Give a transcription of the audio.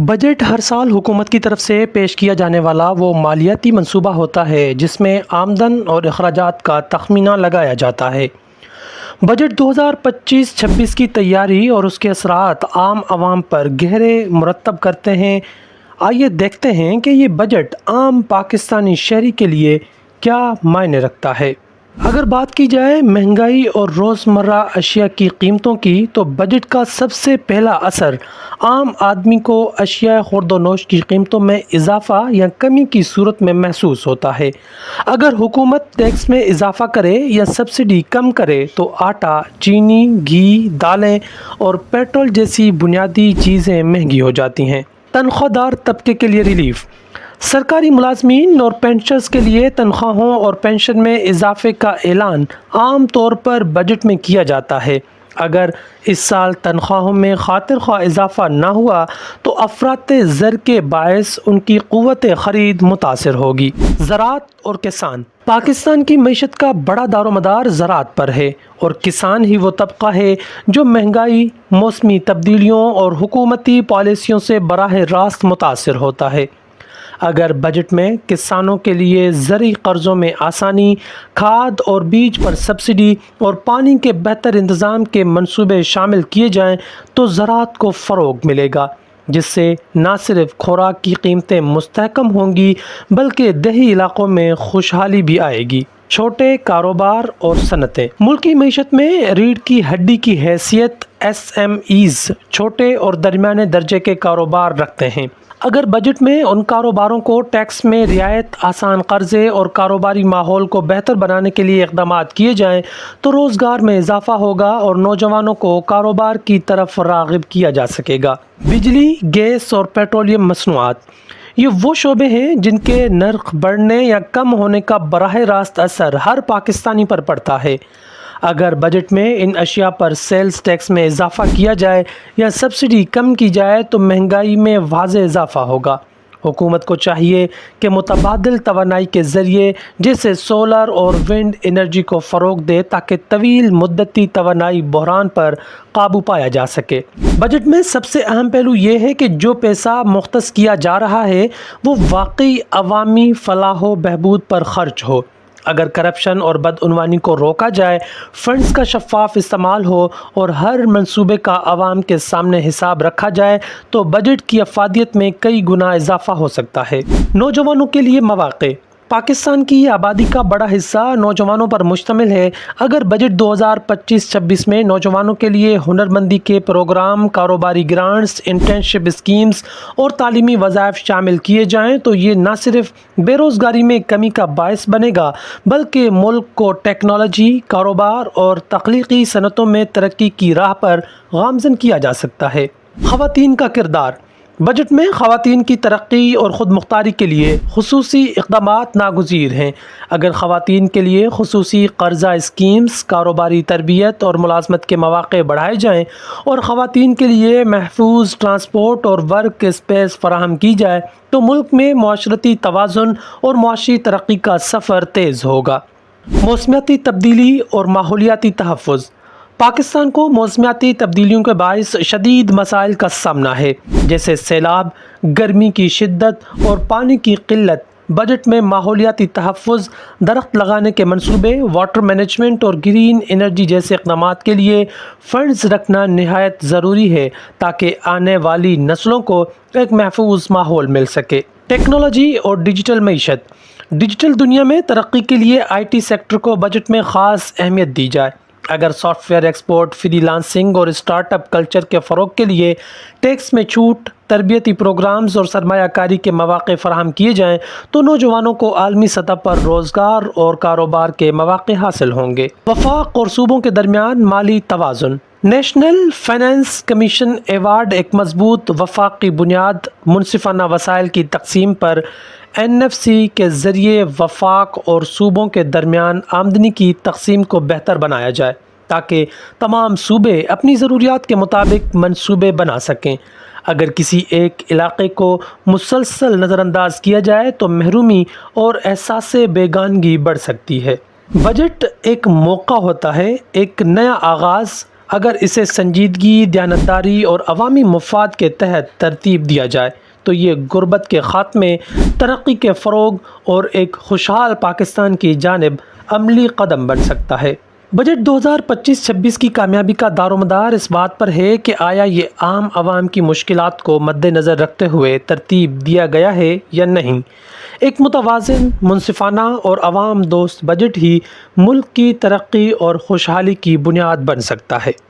Budget ہر سال حکومت کی طرف سے پیش کیا جانے والا وہ مالیاتی منصوبہ ہوتا ہے جس میں آمدن اور اخراجات کا تخمینہ لگایا جاتا ہے۔ بجٹ 2025-26 کی تیاری اور اس کے اثرات عام عوام پر گہرے مرتب کرتے ہیں۔ آئیے دیکھتے ہیں کہ یہ بجٹ عام پاکستانی شہری کے لیے کیا معنی رکھتا ہے۔ اگر بات کی جائے مہنگائی اور روزمرہ اشیاء کی قیمتوں کی تو بجٹ کا سب سے پہلا اثر عام آدمی کو اشیاء خورد و نوش کی قیمتوں میں اضافہ یا کمی کی صورت میں محسوس ہوتا ہے۔ اگر حکومت ٹیکس میں اضافہ کرے یا سبسڈی کم کرے تو آٹا، چینی، گھی، دالیں اور پیٹرول جیسی بنیادی چیزیں مہنگی ہو جاتی ہیں۔ تنخواہ دار طبقے کے لیے ریلیف۔ سرکاری ملازمین اور پینشنرز کے لیے تنخواہوں اور پینشن میں اضافے کا اعلان عام طور پر بجٹ میں کیا جاتا ہے۔ اگر اس سال تنخواہوں میں خاطر خواہ اضافہ نہ ہوا تو افراط زر کے باعث ان کی قوت خرید متاثر ہوگی۔ زراعت اور کسان۔ پاکستان کی معیشت کا بڑا دار و مدار زراعت پر ہے اور کسان ہی وہ طبقہ ہے جو مہنگائی، موسمی تبدیلیوں اور حکومتی پالیسیوں سے براہ راست متاثر ہوتا ہے۔ اگر بجٹ میں کسانوں کے لیے زرعی قرضوں میں آسانی، کھاد اور بیج پر سبسڈی اور پانی کے بہتر انتظام کے منصوبے شامل کیے جائیں تو زراعت کو فروغ ملے گا، جس سے نہ صرف خوراک کی قیمتیں مستحکم ہوں گی بلکہ دیہی علاقوں میں خوشحالی بھی آئے گی۔ چھوٹے کاروبار اور صنعتیں۔ ملکی معیشت میں ریڑھ کی ہڈی کی حیثیت ایس ایم ایز چھوٹے اور درمیانے درجے کے کاروبار رکھتے ہیں۔ اگر بجٹ میں ان کاروباروں کو ٹیکس میں رعایت، آسان قرضے اور کاروباری ماحول کو بہتر بنانے کے لیے اقدامات کیے جائیں تو روزگار میں اضافہ ہوگا اور نوجوانوں کو کاروبار کی طرف راغب کیا جا سکے گا۔ بجلی، گیس اور پیٹرولیم مصنوعات۔ یہ وہ شعبے ہیں جن کے نرخ بڑھنے یا کم ہونے کا براہ راست اثر ہر پاکستانی پر پڑتا ہے۔ اگر بجٹ میں ان اشیاء پر سیلز ٹیکس میں اضافہ کیا جائے یا سبسڈی کم کی جائے تو مہنگائی میں واضح اضافہ ہوگا۔ حکومت کو چاہیے کہ متبادل توانائی کے ذریعے جیسے سولر اور ونڈ انرجی کو فروغ دے تاکہ طویل مدتی توانائی بحران پر قابو پایا جا سکے۔ بجٹ میں سب سے اہم پہلو یہ ہے کہ جو پیسہ مختص کیا جا رہا ہے وہ واقعی عوامی فلاح و بہبود پر خرچ ہو۔ اگر کرپشن اور بدعنوانی کو روکا جائے، فنڈز کا شفاف استعمال ہو اور ہر منصوبے کا عوام کے سامنے حساب رکھا جائے تو بجٹ کی افادیت میں کئی گنا اضافہ ہو سکتا ہے۔ نوجوانوں کے لیے مواقع۔ پاکستان کی آبادی کا بڑا حصہ نوجوانوں پر مشتمل ہے۔ اگر بجٹ 2025-26 میں نوجوانوں کے لیے ہنرمندی کے پروگرام، کاروباری گرانٹس، انٹرنشپ اسکیمز اور تعلیمی وظائف شامل کیے جائیں تو یہ نہ صرف بے روزگاری میں کمی کا باعث بنے گا بلکہ ملک کو ٹیکنالوجی، کاروبار اور تخلیقی صنعتوں میں ترقی کی راہ پر گامزن کیا جا سکتا ہے۔ خواتین کا کردار۔ بجٹ میں خواتین کی ترقی اور خود مختاری کے لیے خصوصی اقدامات ناگزیر ہیں۔ اگر خواتین کے لیے خصوصی قرضہ اسکیمز، کاروباری تربیت اور ملازمت کے مواقع بڑھائے جائیں اور خواتین کے لیے محفوظ ٹرانسپورٹ اور ورک اسپیس فراہم کی جائے تو ملک میں معاشرتی توازن اور معاشی ترقی کا سفر تیز ہوگا۔ موسمیاتی تبدیلی اور ماحولیاتی تحفظ۔ پاکستان کو موسمیاتی تبدیلیوں کے باعث شدید مسائل کا سامنا ہے جیسے سیلاب، گرمی کی شدت اور پانی کی قلت۔ بجٹ میں ماحولیاتی تحفظ، درخت لگانے کے منصوبے، واٹر مینجمنٹ اور گرین انرجی جیسے اقدامات کے لیے فنڈز رکھنا نہایت ضروری ہے تاکہ آنے والی نسلوں کو ایک محفوظ ماحول مل سکے۔ ٹیکنالوجی اور ڈیجیٹل معیشت۔ ڈیجیٹل دنیا میں ترقی کے لیے آئی ٹی سیکٹر کو بجٹ میں خاص اہمیت دی جائے۔ اگر soft where export, free lancing اور اسٹارٹ اپ کلچر کے فروغ کے لیے ٹیکس میں چھوٹ، تربیتی پروگرامز اور سرمایہ کاری کے مواقع فراہم کیے جائیں تو نوجوانوں کو عالمی سطح پر روزگار اور کاروبار کے مواقع حاصل ہوں گے۔ وفاق اور صوبوں کے درمیان مالی توازن۔ نیشنل فائنانس کمیشن ایوارڈ ایک مضبوط وفاق کی بنیاد، منصفانہ وسائل کی تقسیم پر این ایف سی کے ذریعے وفاق اور صوبوں کے درمیان آمدنی کی تقسیم کو بہتر بنایا جائے تاکہ تمام صوبے اپنی ضروریات کے مطابق منصوبے بنا سکیں۔ اگر کسی ایک علاقے کو مسلسل نظر انداز کیا جائے تو محرومی اور احساس بیگانگی بڑھ سکتی ہے۔ بجٹ ایک موقع ہوتا ہے، ایک نیا آغاز، اگر اسے سنجیدگی، دیانتداری اور عوامی مفاد کے تحت ترتیب دیا جائے تو یہ غربت کے خاتمے، ترقی کے فروغ اور ایک خوشحال پاکستان کی جانب عملی قدم بن سکتا ہے۔ بجٹ 2025-26 کی کامیابی کا دار و مدار اس بات پر ہے کہ آیا یہ عام عوام کی مشکلات کو مد نظر رکھتے ہوئے ترتیب دیا گیا ہے یا نہیں۔ ایک متوازن، منصفانہ اور عوام دوست بجٹ ہی ملک کی ترقی اور خوشحالی کی بنیاد بن سکتا ہے۔